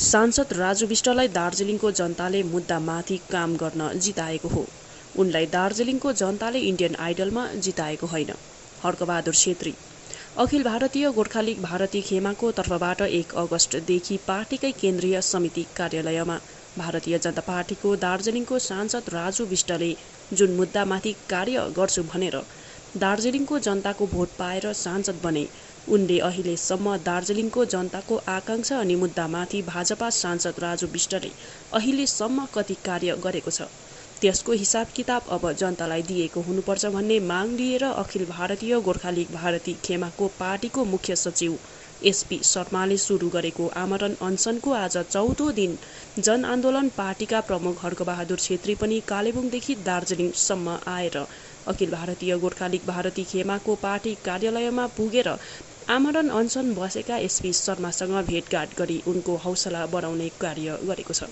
सांसद राजु विष्टलाई दार्जिलिङको जनताले मुद्दामाथि काम गर्न जिताएको हो। उनलाई दार्जिलिङको जनताले इन्डियन आइडलमा जिताएको होइन। हर्कबहादुर छेत्री। अखिल भारतीय गोर्खा लीग भारती खेमाको तर्फबाट 1 अगस्तदेखि पार्टीकै केन्द्रीय समिति कार्यालयमा भारतीय जनता पार्टीको दार्जिलिङको सांसद राजु विष्टले जुन मुद्दामाथि कार्य गर्छु भनेर दार्जिलिङको जनताको भोट पाएर सांसद बने, उनले अहिलेसम्म दार्जिलिङको जनताको आकांक्षा अनि मुद्दामाथि भाजपा सांसद राजु विष्टले अहिलेसम्म कति कार्य गरेको छ, त्यसको हिसाब किताब अब जनतालाई दिएको हुनुपर्छ भन्ने माग लिएर अखिल भारतीय गोर्खा लीग भारती खेमाको पार्टीको मुख्य सचिव एसपी शर्माले सुरु गरेको आमरण अनसनको आज 4औं दिन जनआन्दोलन पार्टीका प्रमुख हर्कबहादुर छेत्री पनि कालेबुङदेखि दार्जिलिङसम्म आएर अखिल भारतीय गोर्खा लीग भारती खेमाको पार्टी कार्यालयमा पुगेर आमरण अनसन बसेका एसपी शर्मासँग भेटघाट गरी उनको हौसला बढाउने कार्य गरेको छ।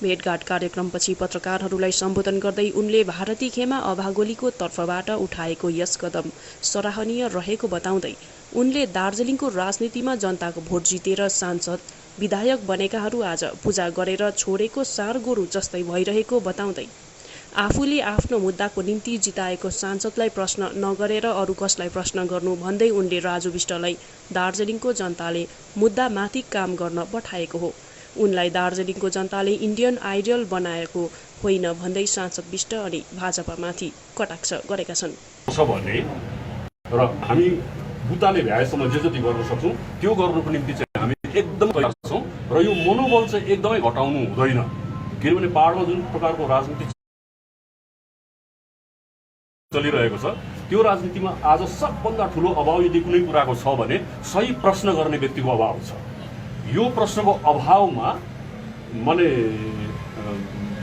भेटघाट कार्यक्रमपछि पत्रकारहरूलाई सम्बोधन गर्दै उनले भारती खेमा अभागोलीको तर्फबाट उठाएको यस कदम सराहनीय रहेको बताउँदै उनले दार्जिलिङको राजनीतिमा जनताको भोट जितेर सांसद विधायक बनेकाहरू आज पूजा गरेर छोडेको सार गोरु जस्तै भइरहेको बताउँदै आफूले आफ्नो मुद्दाको निम्ति जिताएको सांसदलाई प्रश्न नगरेर अरू कसलाई प्रश्न गर्नु भन्दै उनले राजु विष्टलाई दार्जिलिङको जनताले मुद्दामाथि काम गर्न पठाएको हो। उनलाई दार्जिलिङको जनताले इन्डियन आइडल बनाएको होइन भन्दै सांसद विष्ट अनि भाजपामाथि कटाक्ष गरेका छन्। र हामी बुताले भ्याएसम्म जे जति गर्न सक्छौं त्यो गर्नको निम्ति चाहिँ हामी एकदम तयार छौं र यो मनोबल चाहिँ एकदमै घटाउनु हुँदैन, किनभने पहाडमा जुन प्रकारको राजनीति चलिरहेको छ त्यो राजनीतिमा आज सबभन्दा ठूलो अभाव यदि कुनै कुराको छ भने सही प्रश्न गर्ने व्यक्तिको अभाव छ। यो प्रश्नको अभावमा माने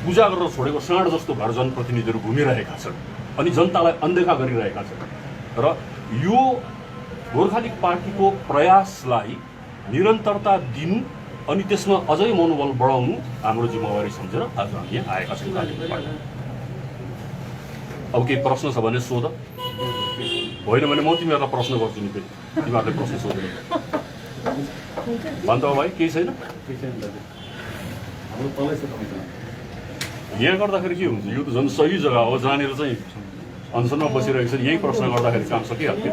पूजा गरेर छोडेको साँड जस्तो घर जनप्रतिनिधिहरू घुमिरहेका छन् अनि जनतालाई अनदेखा गरिरहेका छन् र यो गोर्खा लीग पार्टीको प्रयासलाई निरन्तरता दिनु अनि त्यसमा अझै मनोबल बढाउनु हाम्रो जिम्मेवारी सम्झेर आज हामी यहाँ आएका छौँ। अब केही प्रश्न छ भने सोध, होइन भने म तिमीहरूलाई प्रश्न गर्छु नि, फेरि तिमीहरूले प्रश्न सोध्नु भन्छ भाइ। केही छैन यहाँ गर्दाखेरि के हुन्छ, यो त झन् सही जग्गा हो जहाँनिर चाहिँ अनसनमा बसिरहेको छ। यही प्रश्न गर्दाखेरि काम सकिहाल्थ्यो।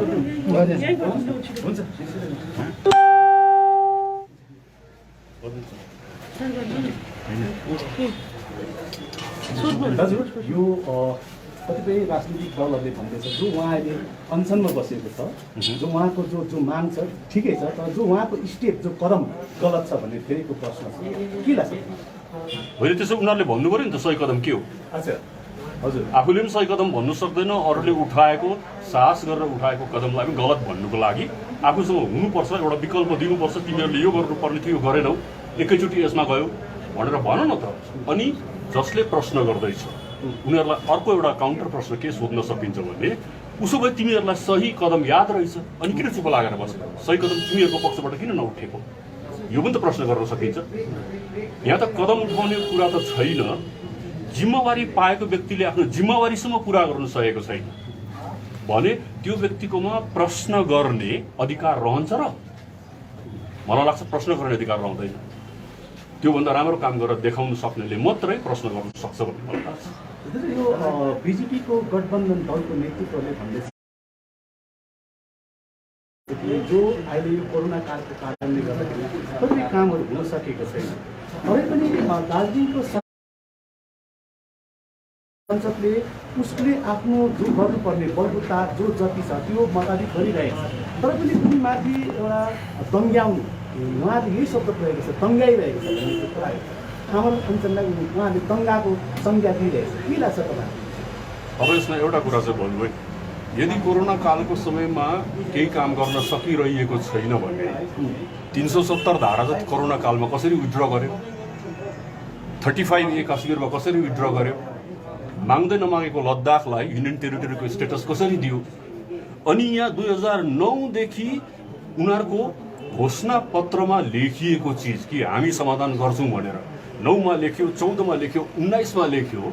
यो कतिपय राजनीतिक दलहरूले भन्दैछ जो उहाँ अहिले अनसनमा बसेको छ, जो उहाँको जो माग छ ठिकै छ, तर जो उहाँको स्टेप जो कदम गलत छ भन्ने फेरिको प्रश्न छ, के लाग्छ? होइन त्यसो उनीहरूले भन्नु पऱ्यो नि त सही कदम के हो। अच्छा हजुर, आफूले पनि सही कदम भन्नु सक्दैन, अरूले उठाएको साहस गरेर उठाएको कदमलाई पनि गलत भन्नुको लागि आफूसँग हुनुपर्छ, एउटा विकल्प दिनुपर्छ। तिमीहरूले यो गर्नुपर्ने थियो, गरेनौ, एकैचोटि यसमा गयो भनेर भन न त। अनि जसले प्रश्न गर्दैछ उनीहरूलाई अर्को एउटा काउन्टर प्रश्न के सोध्न सकिन्छ भने उसो भए तिमीहरूलाई सही कदम याद रहेछ अनि किन चुप लागेर बस्छ, सही कदम तिमीहरूको पक्षबाट किन नउठेको, यो पनि त प्रश्न गर्न सकिन्छ। यहाँ त कदम उठाउने कुरा त छैन, जिम्मेवारी पाएको व्यक्तिले आफ्नो जिम्मेवारीसम्म पुरा गर्न सकेको छैन भने त्यो व्यक्तिकोमा प्रश्न गर्ने अधिकार रहन्छ र मलाई लाग्छ प्रश्न गर्ने अधिकार रहँदैन। त्योभन्दा राम्रो काम गरेर देखाउन सक्नेले मात्रै प्रश्न गर्न सक्छ भन्ने मलाई लाग्छ। यो बिजेपीको गठबन्धन दलको नेतृत्वले भन्दैछ जो अहिले यो कोरोना कालको कारणले गर्दाखेरि कति कामहरू हुन सकेको छैन, तरै पनि दार्जिलिङको संसदले उसले आफ्नो जो गर्नुपर्ने बलबुता जो जति छ त्यो मताबिक गरिरहेको छ, तर पनि कुनै माथि एउटा दङ्ग्याउनु, उहाँले यही शब्द प्रयोग छ, दङ्ग्याइरहेको छ भन्ने कुरा आमरण अनसनलाई उहाँले दङ्गाको संज्ञा दिइरहेको छ। के लाग्छ तपाईँ? अब यसमा एउटा कुरा चाहिँ भन्नु है, यदि कोरोना कालको समयमा केही काम गर्न सकिरहेको छैन भने 370 धारा जति कोरोना कालमा कसरी विथड्र गर्यो, 35A काश्मीरमा कसरी विथड्र गर्यो, माग्दै नमागेको लद्दाखलाई युनियन टेरिटोरीको स्टेटस कसरी दियो, अनि यहाँ 2009 देखि उनीहरूको घोषणा पत्रमा लेखिएको चिज कि हामी समाधान गर्छौँ भनेर 9 मा लेख्यो, 14 मा लेख्यो, 19 मा लेख्यो,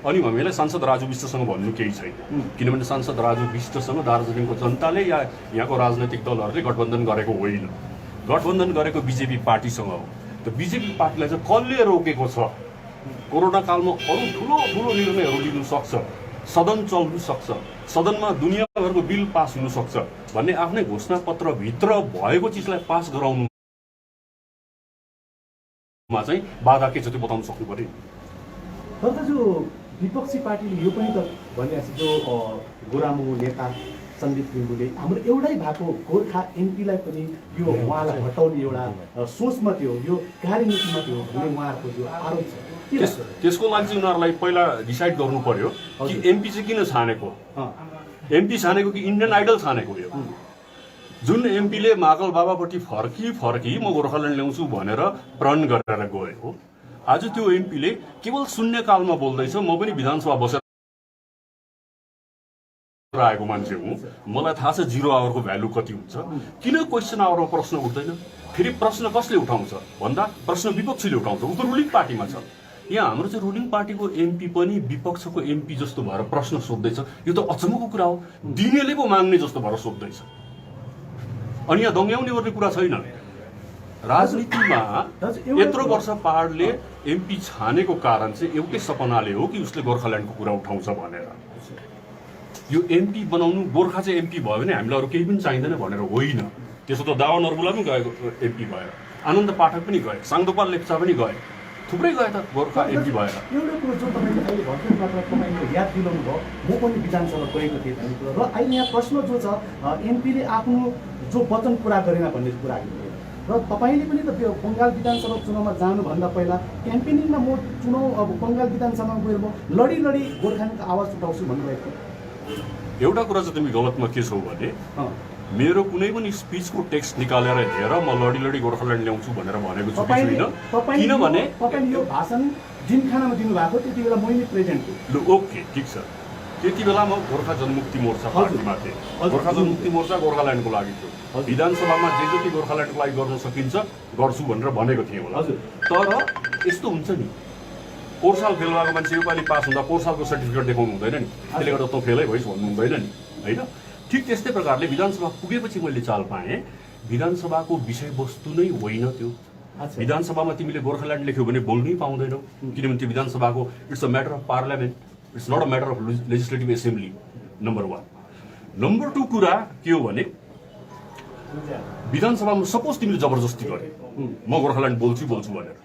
अनि हामीलाई सांसद राजु विष्टसँग भन्नु केही छैन, किनभने सांसद राजु विष्टसँग दार्जिलिङको जनताले या यहाँको राजनैतिक दलहरूले गठबन्धन गरेको होइन। गठबन्धन गरेको बिजेपी पार्टीसँग हो। त बिजेपी पार्टीलाई चाहिँ कसले रोकेको छ? कोरोना कालमा अरू ठुलो ठुलो निर्णयहरू लिनु सक्छ, सदन चल्नु सक्छ, सदनमा दुनियाँभरको बिल पास हुन सक्छ भन्ने आफ्नै घोषणापत्रभित्र भएको चिजलाई पास गराउनुमा चाहिँ बाधा के छ त्यो बताउनु सक्नु पर्यो। तर जो विपक्षी पार्टीले यो पनि त भनिरहेको छ, जो गोरामु नेता सन्दीप लिम्बूले हाम्रो एउटै भएको गोर्खा एमपीलाई पनि यो उहाँलाई हटाउने एउटा सोचमा थियो, यो कार्यनीतिमा थियो भन्ने उहाँहरूको जो आरोप छ। त्यसको लागि चाहिँ उनीहरूलाई पहिला डिसाइड गर्नु पर्यो कि एमपी चाहिँ किन छानेको, एमपी छानेको कि इन्डियन आइडल छानेको। यो जुन एमपीले महाकाल बाबापट्टि फर्की म गोर्खाल्यान्ड ल्याउँछु भनेर प्रण गरेर गएको, आज त्यो एमपीले केवल शून्यकालमा बोल्दैछ म पनि विधानसभा बसेर आएको मान्छे हुँ, मलाई थाहा छ 0 आवरको भ्यालु कति हुन्छ, किन क्वेसन आवरमा प्रश्न उठ्दैन? फेरि प्रश्न कसले उठाउँछ भन्दा प्रश्न विपक्षीले उठाउँछ, उ त रुलिङ पार्टीमा छ। यहाँ हाम्रो चाहिँ रुलिङ पार्टीको एमपी पनि विपक्षको एमपी जस्तो भएर प्रश्न सोध्दैछ, यो त अचम्मको कुरा हो। दिनेले पो माग्ने जस्तो भएर सोध्दैछ। अनि यहाँ दङ्ग्याउने गर्ने कुरा छैन। राजनीतिमा यत्रो वर्ष पहाडले एमपी छानेको कारण चाहिँ एउटै सपनाले हो कि उसले गोर्खाल्यान्डको कुरा उठाउँछ भनेर। यो एमपी बनाउनु, गोर्खा चाहिँ एमपी भयो भने हामीलाई अरू केही पनि चाहिँदैन भनेर होइन। त्यसो त दावा नर्बुला पनि गएको एमपी भएर, आनन्द पाठक पनि गए, साङदोपाल लेप्चा पनि गए, थुप्रै गए त गोर्खा एमपी भएर। एउटा कुरो जो तपाईँले अहिले भर्खर मात्र तपाईँले याद दिलाउनु भयो, म पनि विधानसभा गएको थिएँ भन्ने कुरो, र अहिले यहाँ प्रश्न जो छ एमपीले आफ्नो जो वचन पुरा गरेन भन्ने कुरा आएको, र तपाईँले पनि त बङ्गाल विधानसभा चुनावमा जानुभन्दा पहिला क्याम्पेनिङमा म चुनाव अब बङ्गाल विधानसभामा गएर म लडी गोर्खाल्यान्डको आवाज उठाउँछु भन्नुभएको। एउटा कुरा चाहिँ तिमी गलतमा के छौ भने मेरो कुनै पनि स्पिचको टेक्स्ट निकालेर हेर म लडी गोर्खाल्यान्ड ल्याउँछु भनेर भनेको छु छैन। किनभने तपाईँले यो भाषण जिमखानामा दिनुभएको त्यति बेला मैले प्रेजेन्ट थिएँ। ल ओके ठिक छ, त्यति बेला म गोर्खा जनमुक्ति मोर्चा पार्टीमा थिएँ। गोर्खा जनमुक्ति मोर्चा गोर्खाल्यान्डको लागि थियो, विधानसभामा जे जति गोर्खाल्यान्डको लागि गर्न सकिन्छ गर्छु भनेर भनेको थिएँ होला। तर यस्तो हुन्छ नि, पोहोर साल फेल भएको मान्छे योपालि पास हुँदा पोहोर सालको सर्टिफिकेट देखाउनु हुँदैन नि, त्यसले गर्दा तँ फेलै भइस् भन्नु हुँदैन नि, होइन? ठिक त्यस्तै प्रकारले विधानसभा पुगेपछि मैले चाल पाएँ विधानसभाको विषयवस्तु नै होइन त्यो। विधानसभामा तिमीले गोर्खाल्यान्ड लेख्यौ भने बोल्नै पाउँदैनौ, किनभने त्यो विधानसभाको it's a matter of parliament, it's not a matter of legislative assembly, number 1। Number 2 कुरा के हो भने विधानसभामा सपोज तिमीले जबरजस्ती गरे म गोर्खाल्यान्ड बोल्छु भनेर,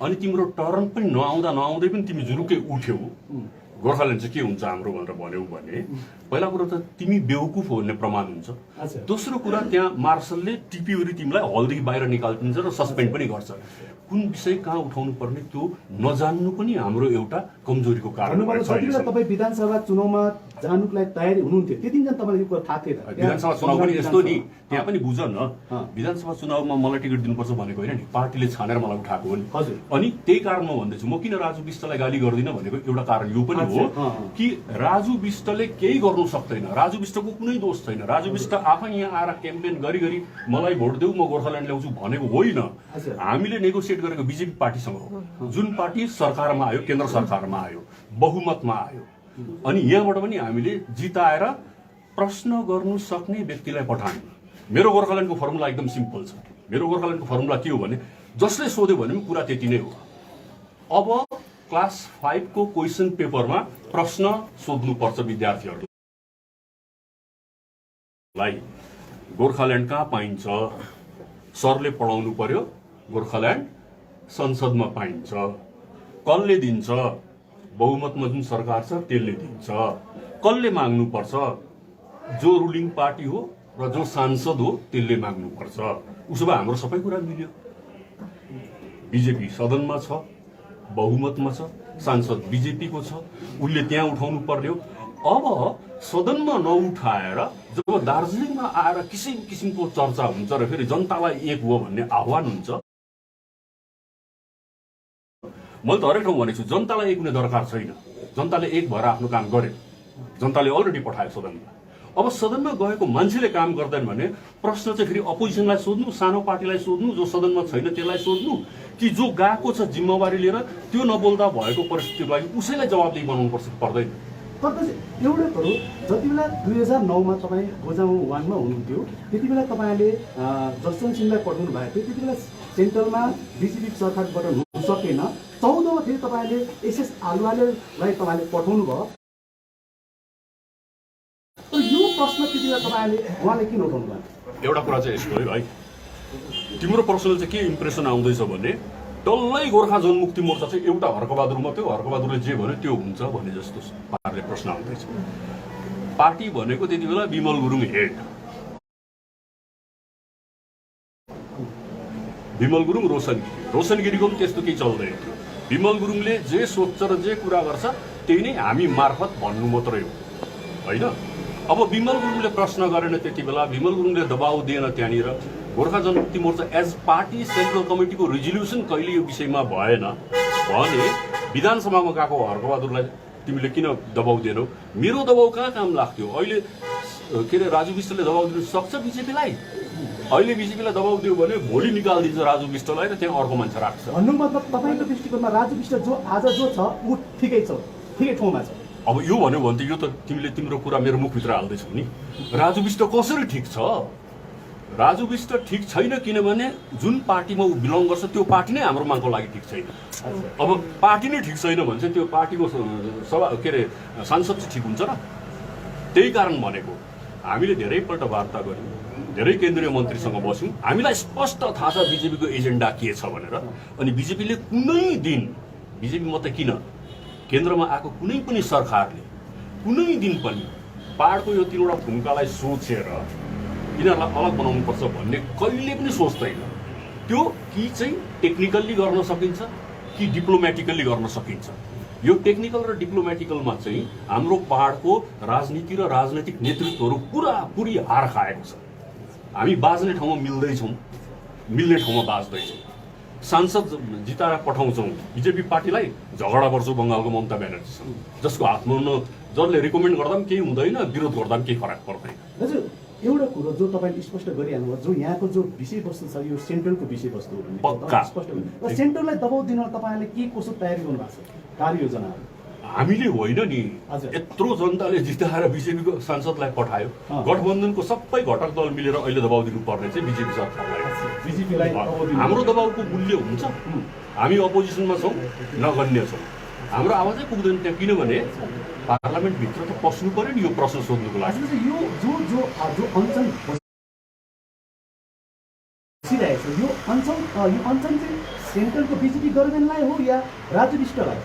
अनि तिम्रो टर्न पनि नआउँदै पनि तिमी जुरुकै उठ्यौ गोर्खाल्यान्ड चाहिँ के हुन्छ हाम्रो भनेर भन्यौ भने पहिला कुरा त तिमी बेवकुफ हो भन्ने प्रमाण हुन्छ। दोस्रो कुरा त्यहाँ मार्शलले टिपिवरी तिमीलाई हलदेखि बाहिर निकालिदिन्छ र सस्पेन्ड पनि गर्छ। कुन विषय कहाँ उठाउनु पर्ने त्यो नजान्नु पनि हाम्रो एउटा कमजोरीको कारण हो। तपाईँ विधानसभा चुनावमा जानुको लागि तयारी हुनुहुन्थ्यो, त्यति दिन तपाईँलाई यो कुरा थाहा थिएन? विधानसभा चुनाव पनि यस्तो नि, त्यहाँ पनि बुझ न, विधानसभा चुनावमा मलाई टिकट दिनुपर्छ भनेको होइन नि, पार्टीले छानेर मलाई उठाएको हो नि। अनि त्यही कारण म भन्दैछु, म किन राजु विष्टलाई गाली गर्दिनँ भनेको एउटा कारण यो पनि हो कि राजु विष्टले केही गर्नु सक्दैन, राजु विष्टको कुनै दोष छैन। राजु विष्ट आफै यहाँ आएर क्याम्पेन गरी मलाई भोट देऊ म गोर्खाल्यान्ड ल्याउँछु भनेको होइन। हामीले नेगोसिएट गरेको बिजेपी पार्टीसँग हो, जुन पार्टी सरकारमा आयो, केन्द्र सरकारमा आयो, बहुमतमा आयो, अनि यहाँबाट पनि हामीले जिताएर प्रश्न गर्नु सक्ने व्यक्तिलाई पठायौँ। मेरो गोर्खाल्यान्डको फर्मुला एकदम सिम्पल छ। मेरो गोर्खाल्यान्डको फर्मुला के हो भने जसले सोध्यो भने पनि कुरा त्यति नै हो। अब क्लास 5 को क्वेसन पेपरमा प्रश्न सोध्नुपर्छ विद्यार्थीहरूलाई, गोर्खाल्यान्ड कहाँ पाइन्छ? सरले पढाउनु पर्यो गोर्खाल्यान्ड संसदमा पाइन्छ। कसले दिन्छ? बहुमतमा जुन सरकार छ त्यसले दिन्छ। कसले माग्नु पर्छ? जो रुलिङ पार्टी हो र जो सांसद हो त्यसले माग्नु पर्छ। उसो भए हाम्रो सबै कुरा मिल्यो। बिजेपी सदनमा छ, बहुमतमा छ, सांसद बिजेपीको छ, उसले त्यहाँ उठाउनु पर्यो। अब सदनमा नउठाएर जब दार्जिलिङमा आएर किसिम किसिमको चर्चा हुन्छ र फेरि जनतालाई एक हो भन्ने आह्वान हुन्छ, मैले त हरेक ठाउँ भनेको छु जनतालाई एक हुने दरकार छैन। जनताले एक भएर आफ्नो काम गर्यो, जनताले अलरेडी पठायो सदनमा। अब सदनमा गएको मान्छेले काम गर्दैन भने प्रश्न चाहिँ फेरि अपोजिसनलाई सोध्नु, सानो पार्टीलाई सोध्नु, जो सदनमा छैन त्यसलाई सोध्नु, कि जो गएको छ जिम्मेवारी लिएर त्यो नबोल्दा भएको परिस्थितिको लागि उसैलाई जवाबदेही बनाउनु पर्छ पर्दैन? तर एउटै कुरो जति बेला 2009मा तपाईँ गोजाउ 1मा हुनुहुन्थ्यो त्यति बेला तपाईँले जसवन्त सिंहलाई पठाउनु भएको थियो। त्यति बेला सेन्ट्रलमा बिजेपी सरकारबाट हुन सकेन। 14मा फेरि तपाईँले एसएस आलुवालेलाई तपाईँले पठाउनु भयो। यो प्रश्न त्यति बेला तपाईँले उहाँले किन उठाउनु भयो? एउटा कुरा चाहिँ यस्तो है भाइ, तिम्रो प्रश्नले चाहिँ के इम्प्रेसन आउँदैछ भने डल्लै गोर्खा जनमुक्ति मोर्चा चाहिँ एउटा हर्कबहादुर मात्रै, हर्कबहादुरले जे भन्यो त्यो हुन्छ भने जस्तो पाराले प्रश्न आउँदैछ। पार्टी भनेको त्यति बेला विमल गुरुङ हेड, विमल गुरुङ रोशनगिरीको पनि त्यस्तो केही चल्दैन थियो। विमल गुरुङले जे सोच्छ र जे कुरा गर्छ त्यही नै हामी मार्फत भन्नु मात्रै हो होइन। अब विमल गुरुङले प्रश्न गरेन त्यति बेला, विमल गुरुङले दबाउ दिएन त्यहाँनिर। Gorkha Janmukti Morcha as party central कमिटीको resolution कहिले यो विषयमा भएन भने विधानसभामा गएको हर्कबहादुरलाई तिमीले किन दबाउ दिएनौ? मेरो दबाउ कहाँ काम लाग्थ्यो? अहिले के अरे राजु विष्टले दबाउ दिनु सक्छ बिजेपीलाई? अहिले बिजेपीलाई दबाउ दियो भने भोलि निकालिदिन्छ राजु विष्टलाई र त्यहाँ अर्को मान्छे राख्छ। भन्नु मतलब तपाईँको दृष्टिकोणमा राजु विष्ट जो आज जो छ ऊ ठिकै छ, ठिकै ठाउँमा छ। अब यो भन्यो भने त यो त तिमीले तिम्रो कुरा मेरो मुखभित्र हाल्दैछौ नि। राजु विष्ट कसरी ठिक छ? राजु विष्ट ठिक छैन किनभने जुन पार्टीमा ऊ बिलङ गर्छ त्यो पार्टी नै हाम्रो मागको लागि ठिक छैन। अब पार्टी नै ठिक छैन भने चाहिँ त्यो पार्टीको सभा के अरे सांसद चाहिँ ठिक हुन्छ र? त्यही कारण भनेको हामीले धेरैपल्ट वार्ता गऱ्यौँ, धेरै केन्द्रीय मन्त्रीसँग बस्यौँ, हामीलाई स्पष्ट थाहा छ बिजेपीको एजेन्डा के छ भनेर। अनि बिजेपीले कुनै दिन, बिजेपी मात्रै किन केन्द्रमा आएको कुनै पनि सरकारले कुनै दिन पनि पहाडको यो 3वटा भूमिकालाई सोचेर यिनीहरूलाई अलग बनाउनुपर्छ भन्ने कहिले पनि सोच्दैन। त्यो कि चाहिँ टेक्निकल्ली गर्न सकिन्छ कि डिप्लोमेटिकल्ली गर्न सकिन्छ। यो टेक्निकल र डिप्लोमेटिकलमा चाहिँ हाम्रो पहाडको राजनीति र राजनैतिक नेतृत्वहरू पुरापुरी हार खाएको छ। हामी बाज्ने ठाउँमा मिल्दैछौँ, मिल्ने ठाउँमा बाज्दैछौँ। सांसद जिताएर पठाउँछौँ बिजेपी पार्टीलाई, झगडा गर्छौँ बङ्गालको ममता ब्यानर्जीसँग, जसको हातमा जसले रिकमेन्ड गर्दा पनि केही हुँदैन, विरोध गर्दा पनि केही फरक पर्दैन। हजुर, एउटा कुरो जो तपाईँले स्पष्ट गरिहाल्नुभयो, जो यहाँको जो विषयवस्तु छ यो सेन्ट्रलको विषयवस्तु हो पक्का स्पष्ट र सेन्ट्रललाई दबाउ दिन तपाईँले के कसो तयारी गर्नु भएको छ, कार्ययोजनाहरू? हामीले होइन नि, यत्रो जनताले जिताएर बिजेपीको सांसदलाई पठायो, गठबन्धनको सबै घटक दल मिलेर अहिले दबाउ दिनुपर्ने चाहिँ बिजेपी सरकारलाई। बिजेपीलाई हाम्रो दबाउको मूल्य हुन्छ। हामी अपोजिसनमा छौँ, नगण्य छौँ, हाम्रो आवाजै पुग्दैन त्यहाँ। किनभने पार्लियामेन्टभित्र त पस्नु पर्यो नि यो प्रश्न सोध्नुको लागि। यो जो अञ्चल बसिरहेको छ यो अञ्चल चाहिँ सेन्ट्रलको बिजेपी गभर्मेन्टलाई हो या राजु विष्टलाई?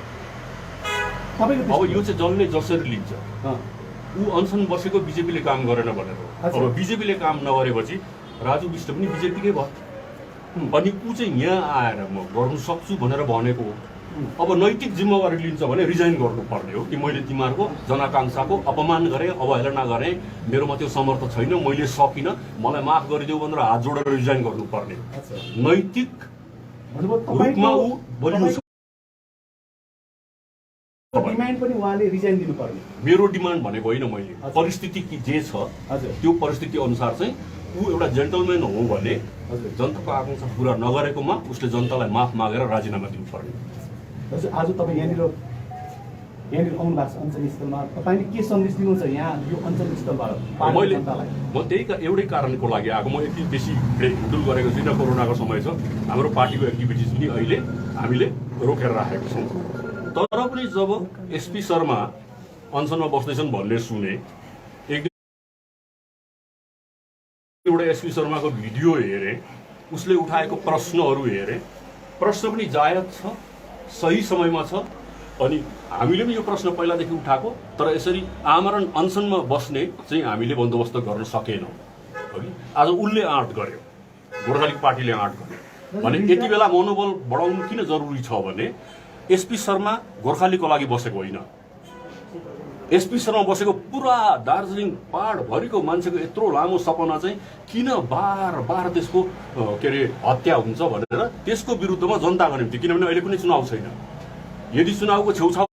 अब यो चाहिँ जसले जसरी लिन्छ, ऊ अनसन बसेको बिजेपीले काम गरेन भनेर हो। अब बिजेपीले काम नगरेपछि राजु विष्ट पनि बिजेपीकै भयो। अनि ऊ चाहिँ यहाँ आएर म गर्नु सक्छु भनेर भनेको हो। अब नैतिक जिम्मेवारी लिन्छ भने रिजाइन गर्नुपर्ने हो कि मैले तिमीहरूको जनआकाङ्क्षाको अपमान गरेँ, अवहेलना गरेँ, मेरोमा त्यो समर्थ छैन, मैले सकिनँ, मलाई माफ गरिदेऊ भनेर हात जोडेर रिजाइन गर्नुपर्ने। नैतिक रूपमा ऊ बोल्नु छ। डिमान्ड पनि उहाँले रिजाइन दिनुपर्ने। मेरो डिमान्ड भनेको होइन, मैले परिस्थिति जे छ त्यो परिस्थिति अनुसार चाहिँ ऊ एउटा जेन्टलम्यान हो भने जनताको आकाङ्क्षा पुरा नगरेकोमा उसले जनतालाई माफ मागेर राजीनामा दिनुपर्ने। हजुर, आज तपाईँ यहाँनिर आउनु भएको छ अञ्चल स्थलमा, तपाईँले के सन्देश दिनुहुन्छ यहाँ यो अञ्चल स्थलबाट? म त्यही एउटै कारणको लागि आएको। म यति बेसी हुडुल गरेको छुइनँ। कोरोनाको समय छ, हाम्रो पार्टीको एक्टिभिटिज पनि अहिले हामीले रोकेर राखेको छौँ। तर पनि जब एसपी शर्मा अनसनमा बस्दैछन् भन्ने सुने, एउटा एसपी शर्माको भिडियो हेरेँ, उसले उठाएको प्रश्नहरू हेरेँ, प्रश्न पनि जायज छ, सही समयमा छ। अनि हामीले पनि यो प्रश्न पहिलादेखि उठाएको, तर यसरी आमरण अनसनमा बस्ने चाहिँ हामीले बन्दोबस्त गर्न सकेनौँ। आज उसले आँट गर्यो, गोर्खाली पार्टीले आँट गर्यो भने यति बेला मनोबल बढाउनु किन जरुरी छ भने एसपी शर्मा गोर्खालीको लागि बसेको होइन। एसपी शर्मा बसेको पुरा दार्जिलिङ पहाडभरिको मान्छेको यत्रो लामो सपना चाहिँ किन बार बार त्यसको के अरे हत्या हुन्छ भनेर त्यसको विरुद्धमा जनताको निम्ति, किनभने अहिले कुनै चुनाव छैन। यदि चुनावको छेउछाउ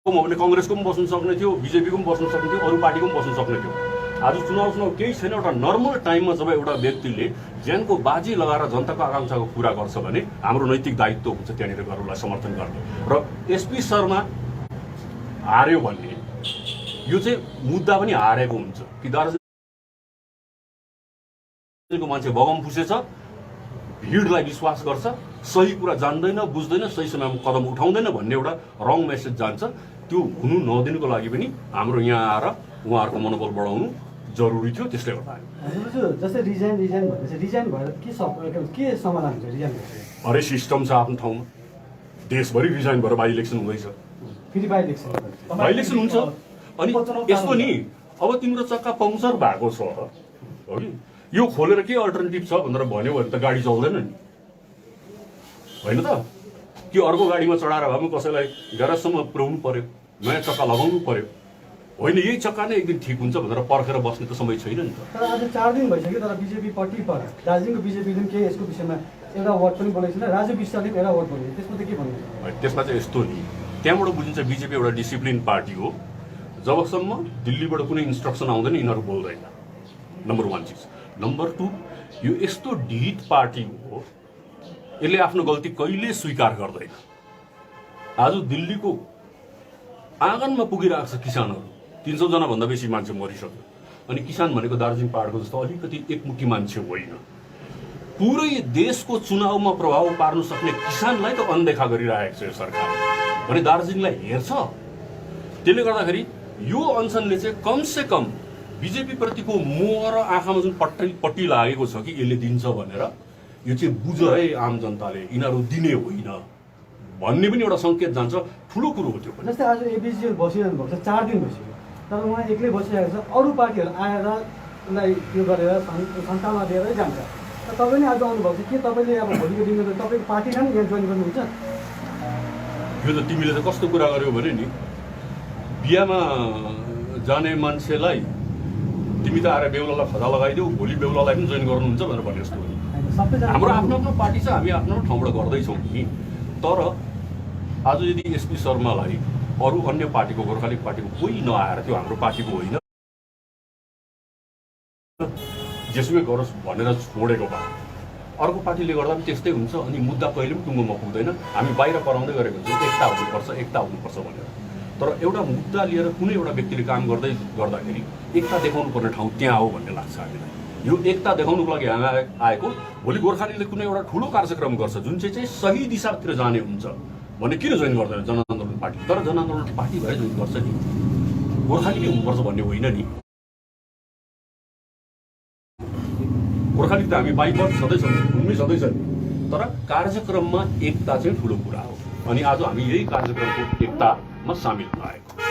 भने कङ्ग्रेसको पनि बस्नु सक्ने थियो, बिजेपीको पनि बस्नु सक्ने थियो, अरू पार्टीको पनि बस्नु सक्ने थियो। आज चुनाव केही छैन। एउटा नर्मल टाइममा जब एउटा व्यक्तिले ज्यानको बाजी लगाएर जनताको आकाङ्क्षाको पुरा गर्छ भने हाम्रो नैतिक दायित्व हुन्छ त्यहाँनिर गर्नलाई समर्थन गर्ने। र एसपी शर्मा हार्यो भन्ने यो चाहिँ मुद्दा पनि हारेको हुन्छ कि दार्जिलिङको मान्छे बगम फुसेछ, भिडलाई विश्वास गर्छ, सही कुरा जान्दैन, बुझ्दैन, सही समयमा कदम उठाउँदैन भन्ने एउटा रङ मेसेज जान्छ। त्यो हुनु नदिनुको लागि पनि हाम्रो यहाँ आएर उहाँहरूको मनोबल बढाउनु जरुरी थियो। त्यसले गर्दा जस्तै रिजाइन भन्दैछ, रिजाइन भएर के समाधान हुन्छ? रिजाइन हरेक सिस्टम छ आफ्नो ठाउँमा, देशभरि रिजाइन भएर बाई इलेक्सन हुँदैछ, फेरि बाई इलेक्सन हुन्छ। अनि यस्तो नि, अब तिम्रो चक्का पङ्चर भएको छ हो कि, यो खोलेर के अल्टरनेटिभ छ भनेर भन्यो भने त गाडी चल्दैन नि, होइन त? कि अर्को गाडीमा चढाएर भए पनि कसैलाई ग्यारेजसम्म पुर्याउनु पर्यो, नयाँ चक्का लगाउनु पर्यो, होइन यही चक्का नै एक दिन ठिक हुन्छ भनेर पर्खेर बस्ने त समय छैन नि त। तर आज 4 दिन भइसक्यो, तर बिजेपी पट्टि पर दार्जिलिङको बिजेपीले केही यसको विषयमा एउटा वर्ड पनि बोलेको छैन। राजु विष्टले पनि एउटा वर्ड बोलेको, त्यसमा त के भन्नु? त्यसमा चाहिँ यस्तो नि, त्यहाँबाट बुझिन्छ बिजेपी एउटा डिसिप्लिन पार्टी हो। जबसम्म दिल्लीबाट कुनै इन्स्ट्रक्सन आउँदैन यिनीहरू बोल्दैन, नम्बर 1 चिज। नम्बर 2, यो यस्तो ढिट पार्टी हो, यसले आफ्नो गल्ती कहिले स्वीकार गर्दैन। आज दिल्लीको आँगनमा पुगिरहेको छ किसानहरू, 300 जना भन्दा बेसी मान्छे मरिसक्यो। अनि किसान भनेको दार्जिलिङ पहाडको जस्तो अलिकति एकमुठी मान्छे होइन, पुरै देशको चुनावमा प्रभाव पार्न सक्ने किसानलाई त अनदेखा गरिरहेको छ यो सरकारले भने दार्जिलिङलाई हेर्छ। त्यसले गर्दाखेरि यो अनसनले चाहिँ कमसे कम बिजेपी प्रतिको मोह र आँखामा जुन पट्टी लागेको छ कि यसले दिन्छ भनेर, यो चाहिँ बुझ है आम जनताले, यिनीहरू दिने होइन भन्ने पनि एउटा सङ्केत जान्छ। ठुलो कुरो हो त्यो पनि। जस्तै आज एबिजिएल बसिरहनु भएको छ, 4 दिन भइसक्यो, तर उहाँ एक्लै बसिरहेको छ। अरू पार्टीहरू आएर उसलाई त्यो गरेर सन्तानमा दिएरै जान्छ। तर तपाईँ नै आज आउनुभएको छ, के तपाईँले अब भोलिको दिनमा त तपाईँको पार्टीलाई पनि यहाँ जोइन गर्नुहुन्छ? यो त तिमीले त कस्तो कुरा गर्यौ भने नि, बिहामा जाने मान्छेलाई तिमी त आएर बेहुलालाई खदा लगाइदेऊ, भोलि बेहुलालाई पनि जोइन गर्नुहुन्छ भनेर भने जस्तो हो। हाम्रो आफ्नो आफ्नो पार्टी छ, हामी आफ्नो आफ्नो ठाउँबाट गर्दैछौँ नि। तर आज यदि एसपी शर्मालाई अरू अन्य पार्टीको, गोर्खाली पार्टीको कोही नआएर त्यो हाम्रो पार्टीको होइन जेसुकै गरोस् भनेर छोडेको भए अर्को पार्टीले गर्दा पनि त्यस्तै हुन्छ। अनि मुद्दा कहिले पनि टुङ्गोमा पुग्दैन। हामी बाहिर कराउँदै गरेको हुन्छौँ एकता हुनुपर्छ भनेर। तर एउटा मुद्दा लिएर कुनै एउटा व्यक्तिले काम गर्दाखेरि एकता देखाउनु पर्ने ठाउँ त्यहाँ हो भन्ने लाग्छ हामीलाई। यो एकता देखाउनुको लागि हामी आएको। भोलि गोर्खालीले कुनै एउटा ठुलो कार्यक्रम गर्छ जुन चाहिँ सही दिशातिर जाने हुन्छ भने किन जोइन गर्दैन जनआन्दोलन पार्टी? तर जनआन्दोलन पार्टी भएर जोइन गर्छ नि, गोर्खालीले हुनुपर्छ भन्ने होइन नि। गोर्खाली त हामी बाइकट छँदैछौँ, उनमै छँदैछ नि, तर कार्यक्रममा एकता चाहिँ ठुलो कुरा हो। अनि आज हामी यही कार्यक्रमको एकतामा सामेल भएका